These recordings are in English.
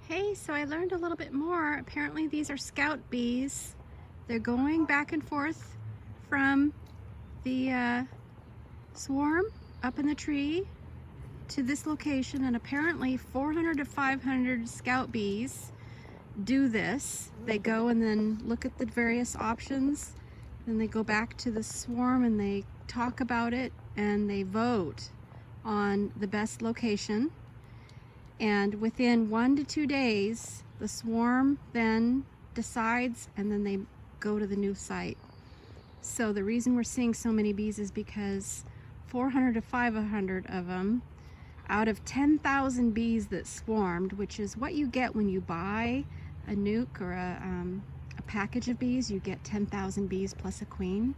Hey, so I learned a little bit more. Apparently these are scout bees. They're going back and forth from the swarm up in the tree to this location, and apparently 400 to 500 scout bees do this. They go and then look at the various options, then they go back to the swarm and they talk about it and they vote on the best location. And within 1 to 2 days, the swarm then decides, and then they go to the new site. So the reason we're seeing so many bees is because 400 to 500 of them out of 10,000 bees that swarmed, which is what you get when you buy a nuke or a package of bees. You get 10,000 bees plus a queen.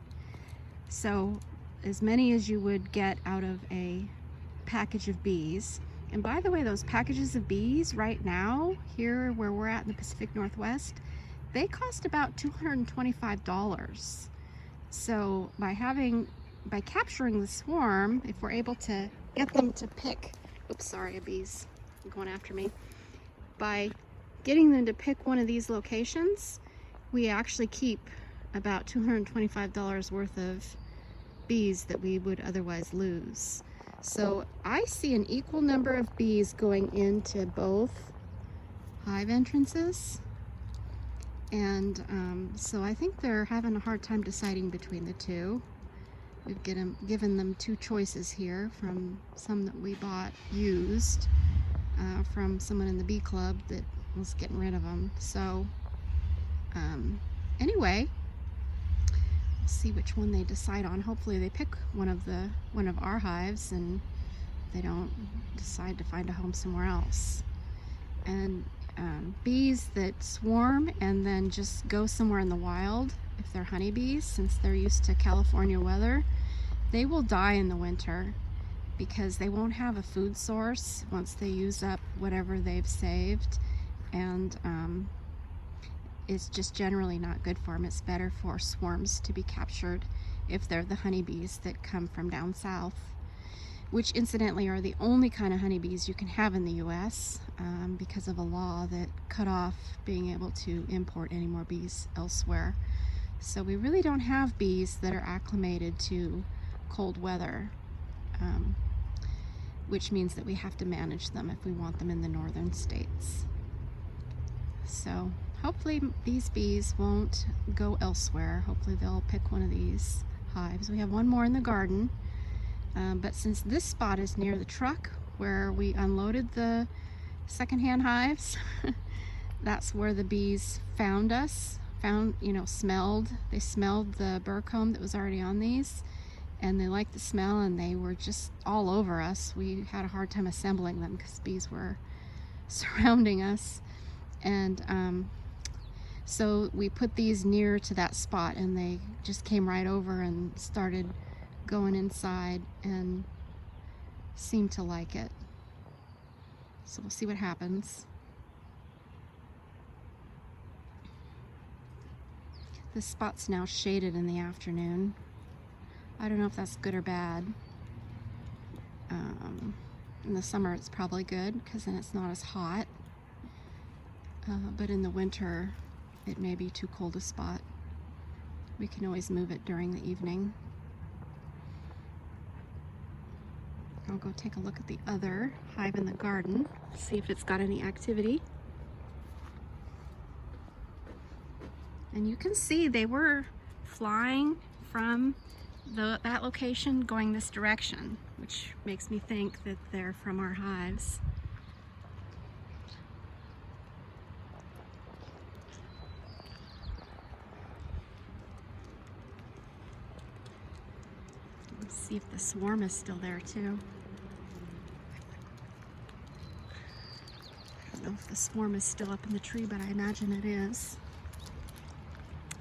So as many as you would get out of a package of bees. And by the way, those packages of bees right now, here where we're at in the Pacific Northwest, they cost about $225. So by capturing the swarm, if we're able to get them to pick, oops, sorry, a bee's going after me. By getting them to pick one of these locations, we actually keep about $225 worth of bees that we would otherwise lose. So I see an equal number of bees going into both hive entrances, and so I think they're having a hard time deciding between the two. We've given them two choices here from some that we bought used from someone in the bee club that was getting rid of them. So anyway, see which one they decide on. Hopefully they pick one of our hives and they don't decide to find a home somewhere else. And bees that swarm and then just go somewhere in the wild, if they're honeybees, since they're used to California weather, they will die in the winter because they won't have a food source once they use up whatever they've saved, and it's just generally not good for them. It's better for swarms to be captured if they're the honeybees that come from down south, which incidentally are the only kind of honeybees you can have in the US because of a law that cut off being able to import any more bees elsewhere. So we really don't have bees that are acclimated to cold weather, which means that we have to manage them if we want them in the northern states. So hopefully these bees won't go elsewhere. Hopefully they'll pick one of these hives. We have one more in the garden, but since this spot is near the truck where we unloaded the secondhand hives, that's where the bees found us, they smelled the burr comb that was already on these, and they liked the smell, and they were just all over us. We had a hard time assembling them because bees were surrounding us. And so we put these near to that spot, and they just came right over and started going inside and seemed to like it. So we'll see what happens. This spot's now shaded in the afternoon. I don't know if that's good or bad. In the summer it's probably good because then it's not as hot. But in the winter, it may be too cold a spot. We can always move it during the evening. I'll go take a look at the other hive in the garden, see if it's got any activity. And you can see they were flying from that location going this direction, which makes me think that they're from our hives. Let's see if the swarm is still there too. I don't know if the swarm is still up in the tree, but I imagine it is.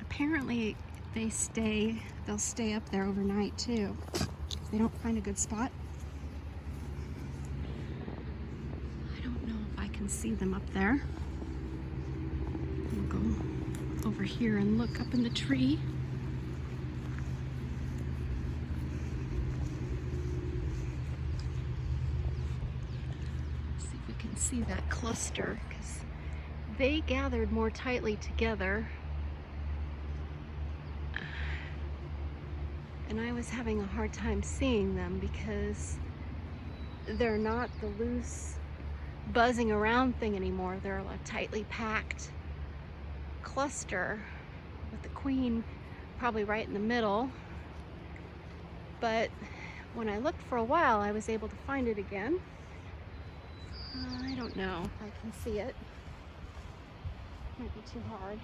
Apparently they'll stay up there overnight too, if they don't find a good spot. I don't know if I can see them up there. I'll go over here and look up in the tree. See if we can see that cluster, because they gathered more tightly together, and I was having a hard time seeing them because they're not the loose buzzing around thing anymore. They're a tightly packed cluster with the queen probably right in the middle. But when I looked for a while, I was able to find it again. I don't know if I can see it. Might be too hard.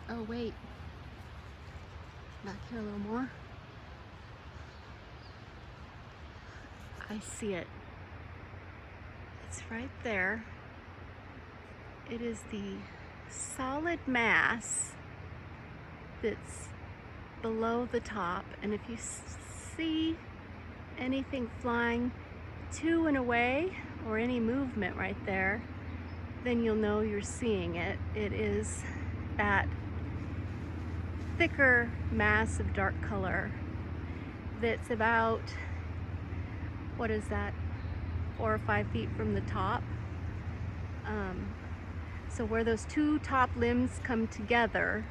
Oh wait, back here a little more. I see it. It's right there. It is the solid mass that's below the top, and if you see anything flying to and away or any movement right there, then you'll know you're seeing it. It is that thicker mass of dark color that's about, what is that, 4 or 5 feet from the top. So where those two top limbs come together,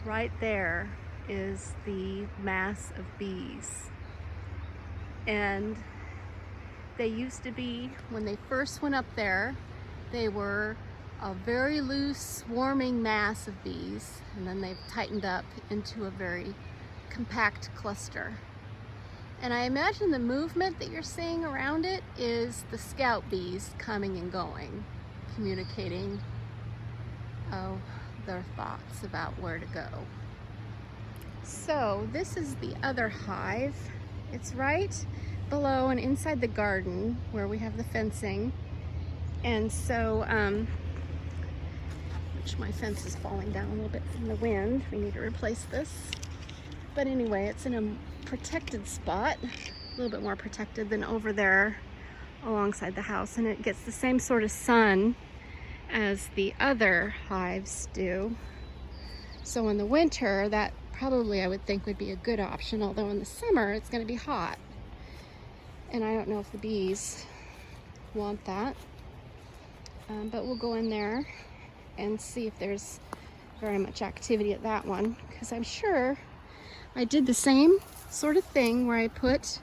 right there is the mass of bees. And they used to be, when they first went up there, they were a very loose swarming mass of bees, and then they've tightened up into a very compact cluster. And I imagine the movement that you're seeing around it is the scout bees coming and going, communicating their thoughts about where to go. So this is the other hive. It's right below and inside the garden where we have the fencing. And so, which my fence is falling down a little bit from the wind. We need to replace this. But anyway, it's in a protected spot, a little bit more protected than over there alongside the house, and it gets the same sort of sun as the other hives do. So in the winter, that probably I would think would be a good option, although in the summer it's going to be hot. And I don't know if the bees want that. But we'll go in there and see if there's very much activity at that one, because I'm sure I did the same sort of thing where I put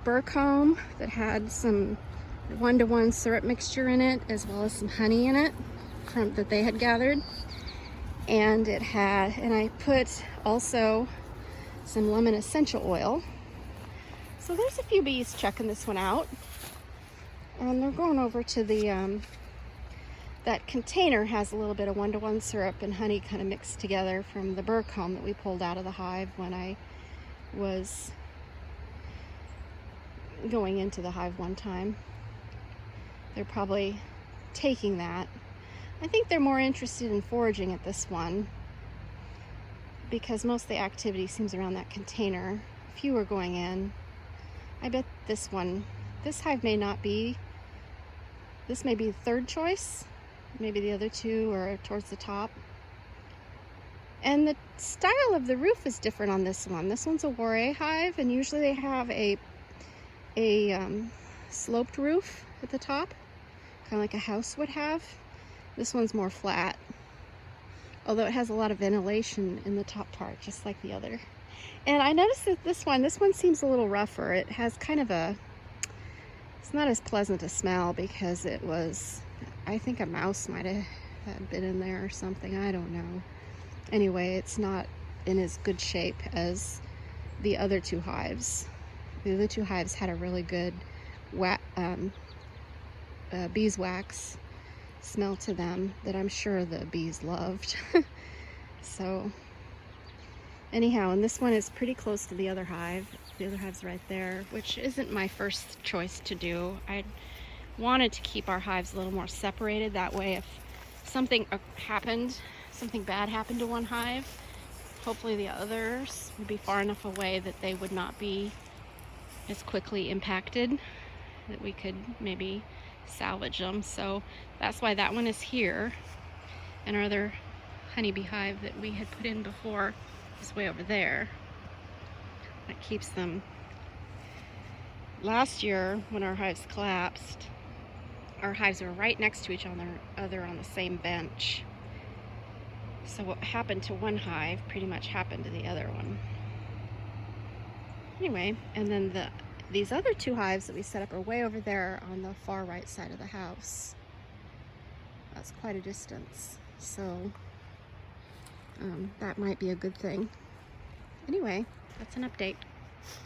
burr comb that had some 1-to-1 syrup mixture in it, as well as some honey in it that they had gathered, and I put also some lemon essential oil. So there's a few bees checking this one out, and they're going over to the that container has a little bit of 1-to-1 syrup and honey kind of mixed together from the burr comb that we pulled out of the hive when I was going into the hive one time. They're probably taking that. I think they're more interested in foraging at this one because most of the activity seems around that container. Few are going in. I bet this hive may not be, this may be the third choice. Maybe the other two are towards the top. And the style of the roof is different on this one. This one's a Waré hive, and usually they have a sloped roof at the top, kind of like a house would have. This one's more flat, although it has a lot of ventilation in the top part, just like the other. And I noticed that this one seems a little rougher. It has kind of it's not as pleasant to smell because it was, I think a mouse might have been in there or something. I don't know. Anyway, it's not in as good shape as the other two hives. The other two hives had a really good beeswax smell to them that I'm sure the bees loved. So anyhow, and this one is pretty close to the other hive. The other hive's right there, which isn't my first choice to do. I wanted to keep our hives a little more separated. That way if something bad happened to one hive, hopefully the others would be far enough away that they would not be as quickly impacted, that we could maybe salvage them. So that's why that one is here, and our other honeybee hive that we had put in before is way over there. That keeps them. Last year, when our hives collapsed, our hives were right next to each other on the same bench. So what happened to one hive pretty much happened to the other one. Anyway, and then these other two hives that we set up are way over there on the far right side of the house. That's quite a distance. So that might be a good thing. Anyway, that's an update.